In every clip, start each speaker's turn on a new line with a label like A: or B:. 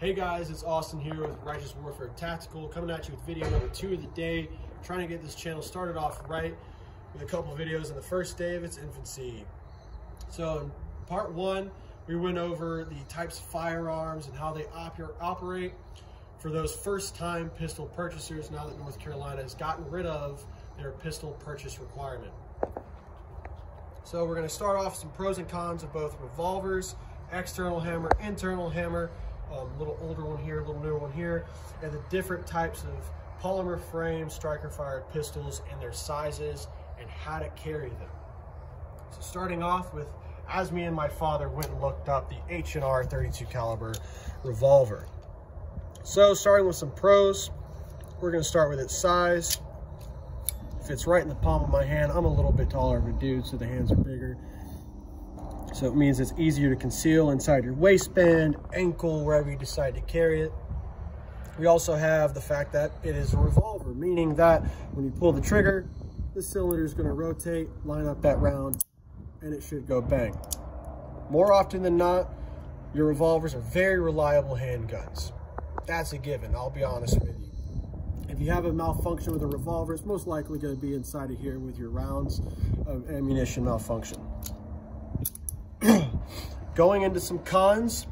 A: Hey guys, it's Austin here with Righteous Warfare Tactical, coming at you with video number 2 of the day. Trying to get this channel started off right with a couple videos in the first day of its infancy. So in part 1, we went over the types of firearms and how they operate for those first-time pistol purchasers now that North Carolina has gotten rid of their pistol purchase requirement. So we're going to start off some pros and cons of both revolvers, external hammer, internal hammer, a little older one here, a little newer one here, and the different types of polymer frame striker fired pistols and their sizes and how to carry them. So starting off with, as me and my father went and looked up the H&R 32 caliber revolver. So starting with some pros, we're going to start with its size. Fits right in the palm of my hand. I'm a little bit taller of a dude, so the hands are bigger. So it means it's easier to conceal inside your waistband, ankle, wherever you decide to carry it. We also have the fact that it is a revolver, meaning that when you pull the trigger, the cylinder is going to rotate, line up that round, and it should go bang. More often than not, your revolvers are very reliable handguns. That's a given, I'll be honest with you. If you have a malfunction with a revolver, it's most likely going to be inside of here with your rounds of ammunition malfunction. Going into some cons,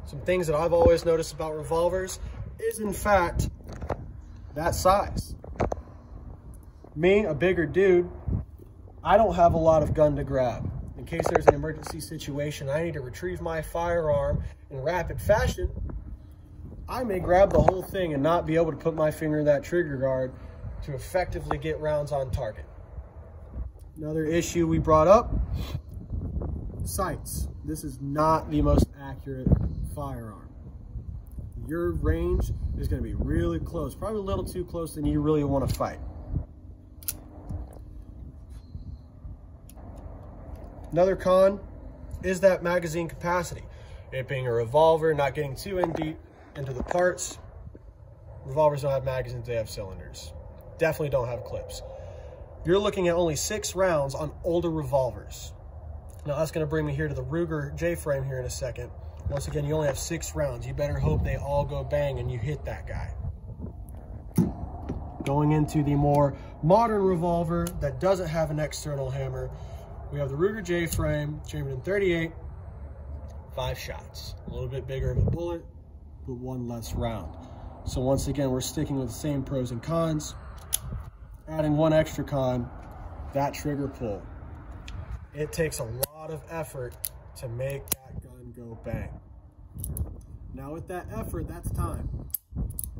A: some things that I've always noticed about revolvers is in fact that size. Me, a bigger dude, I don't have a lot of gun to grab. In case there's an emergency situation, I need to retrieve my firearm in rapid fashion, I may grab the whole thing and not be able to put my finger in that trigger guard to effectively get rounds on target. Another issue we brought up, sights. This is not the most accurate firearm. Your range is going to be really close, probably a little too close than you really want to fight. Another con is that magazine capacity. It being a revolver, not getting too in deep into the parts. Revolvers don't have magazines, they have cylinders. Definitely don't have clips. You're looking at only 6 rounds on older revolvers. Now that's going to bring me here to the Ruger J-frame here in a second. Once again, you only have 6 rounds. You better hope they all go bang and you hit that guy. Going into the more modern revolver that doesn't have an external hammer, we have the Ruger J-frame, chambered in 38, 5 shots. A little bit bigger of a bullet, but 1 less round. So once again, we're sticking with the same pros and cons. Adding 1 extra con, that trigger pull. It takes a lot of effort to make that gun go bang. Now with that effort, that's time.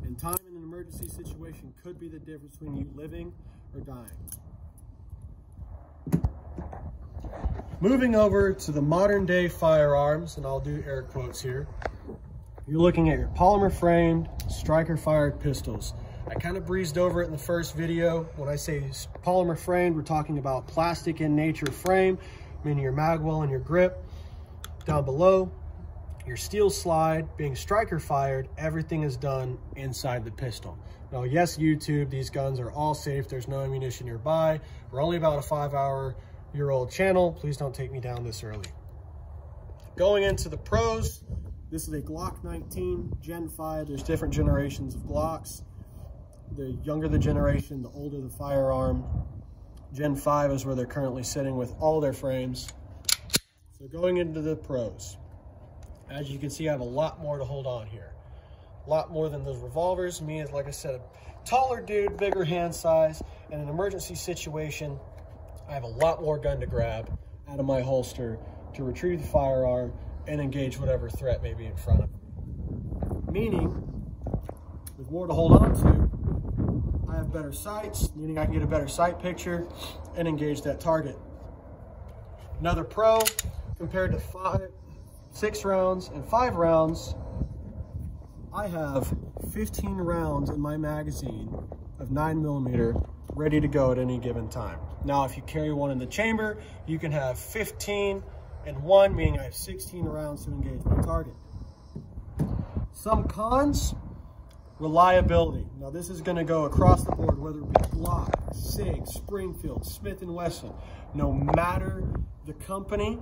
A: And time in an emergency situation could be the difference between you living or dying. Moving over to the modern day firearms, and I'll do air quotes here. You're looking at your polymer framed striker fired pistols. I kind of breezed over it in the first video. When I say polymer framed, we're talking about plastic in nature frame, meaning your magwell and your grip. Down below, your steel slide being striker fired, everything is done inside the pistol. Now, yes, YouTube, these guns are all safe. There's no ammunition nearby. We're only about a 5-hour-old channel. Please don't take me down this early. Going into the pros, this is a Glock 19 Gen 5. There's different generations of Glocks. The younger the generation, the older the firearm. Gen 5 is where they're currently sitting with all their frames. So going into the pros, as you can see, I have a lot more to hold on here. A lot more than those revolvers. Me, as like I said, a taller dude, bigger hand size. In an emergency situation, I have a lot more gun to grab out of my holster to retrieve the firearm and engage whatever threat may be in front of me. Meaning, with more to hold on to, I have better sights, meaning I can get a better sight picture and engage that target. Another pro, compared to 6 rounds and 5 rounds, I have 15 rounds in my magazine of 9mm ready to go at any given time. Now, if you carry one in the chamber, you can have 15 and 1, meaning I have 16 rounds to engage my target. Some cons, reliability. Now this is going to go across the board, whether it be Glock, SIG, Springfield, Smith & Wesson. No matter the company,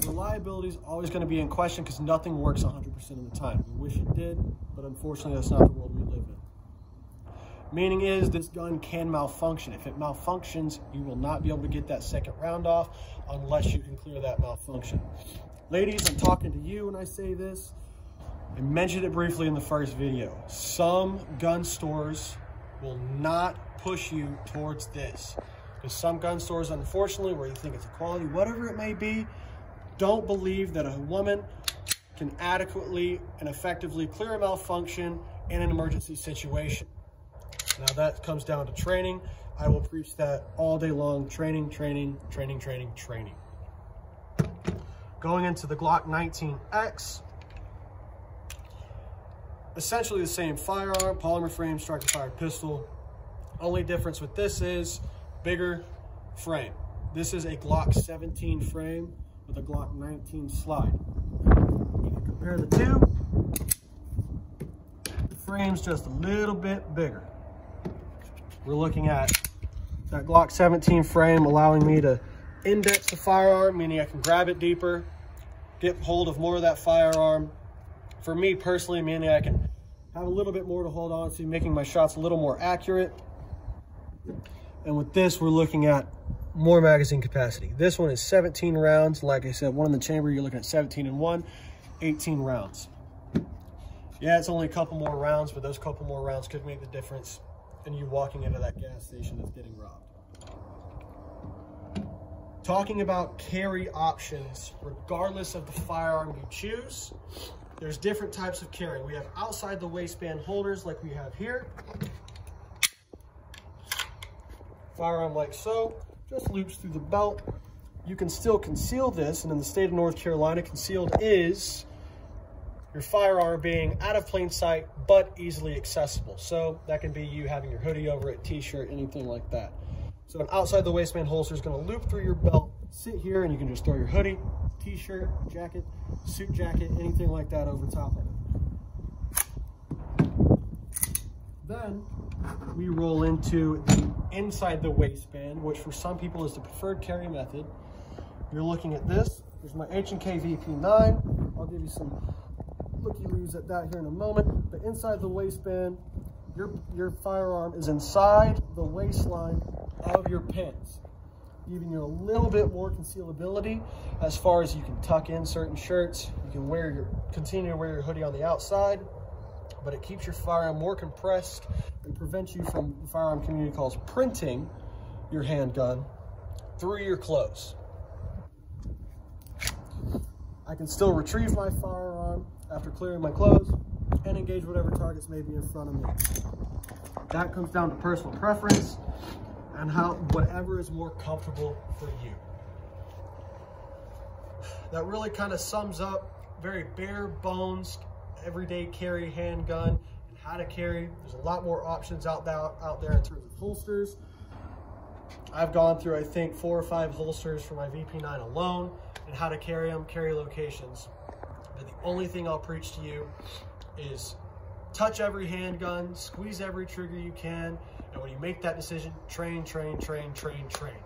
A: Reliability is always going to be in question because nothing works 100% of the time. We wish it did, but unfortunately that's not the world we live in. Meaning is this gun can malfunction. If it malfunctions, you will not be able to get that second round off unless you can clear that malfunction. Ladies, I'm talking to you when I say this. I mentioned it briefly in the first video. Some gun stores will not push you towards this. Because some gun stores, unfortunately, where you think it's a quality, whatever it may be, don't believe that a woman can adequately and effectively clear a malfunction in an emergency situation. Now that comes down to training. I will preach that all day long. Training, training, training, training, training. Going into the Glock 19X. Essentially the same firearm, polymer frame, striker fired pistol. Only difference with this is bigger frame. This is a Glock 17 frame with a Glock 19 slide. You can compare the two. The frame's just a little bit bigger. We're looking at that Glock 17 frame allowing me to index the firearm, meaning I can grab it deeper, get hold of more of that firearm. For me personally, meaning I can have a little bit more to hold on to, making my shots a little more accurate. And with this, we're looking at more magazine capacity. This one is 17 rounds. Like I said, one in the chamber, you're looking at 17 in one, 18 rounds. Yeah, it's only a couple more rounds, but those couple more rounds could make the difference in you walking into that gas station that's getting robbed. Talking about carry options, regardless of the firearm you choose, there's different types of carry. We have outside the waistband holders like we have here. Firearm like so, just loops through the belt. You can still conceal this, and in the state of North Carolina, concealed is your firearm being out of plain sight, but easily accessible. So that can be you having your hoodie over it, t-shirt, anything like that. So an outside the waistband holster is gonna loop through your belt, sit here, and you can just throw your hoodie, t-shirt, jacket, suit jacket, anything like that over top of it. Then we roll into the inside the waistband, which for some people is the preferred carry method. You're looking at this. Here's my H&K VP9. I'll give you some looky-loos at that here in a moment. But inside the waistband, your firearm is inside the waistline of your pants, giving you a little bit more concealability as far as you can tuck in certain shirts. You can continue to wear your hoodie on the outside, but it keeps your firearm more compressed and prevents you from, the firearm community calls, printing your handgun through your clothes. I can still retrieve my firearm after clearing my clothes and engage whatever targets may be in front of me. That comes down to personal preference and whatever is more comfortable for you. That really kind of sums up very bare bones everyday carry handgun and how to carry. There's a lot more options out there in terms of holsters. I've gone through, I think, 4 or 5 holsters for my VP9 alone and how to carry them, carry locations. But the only thing I'll preach to you is touch every handgun, squeeze every trigger you can, and when you make that decision, train, train, train, train, train.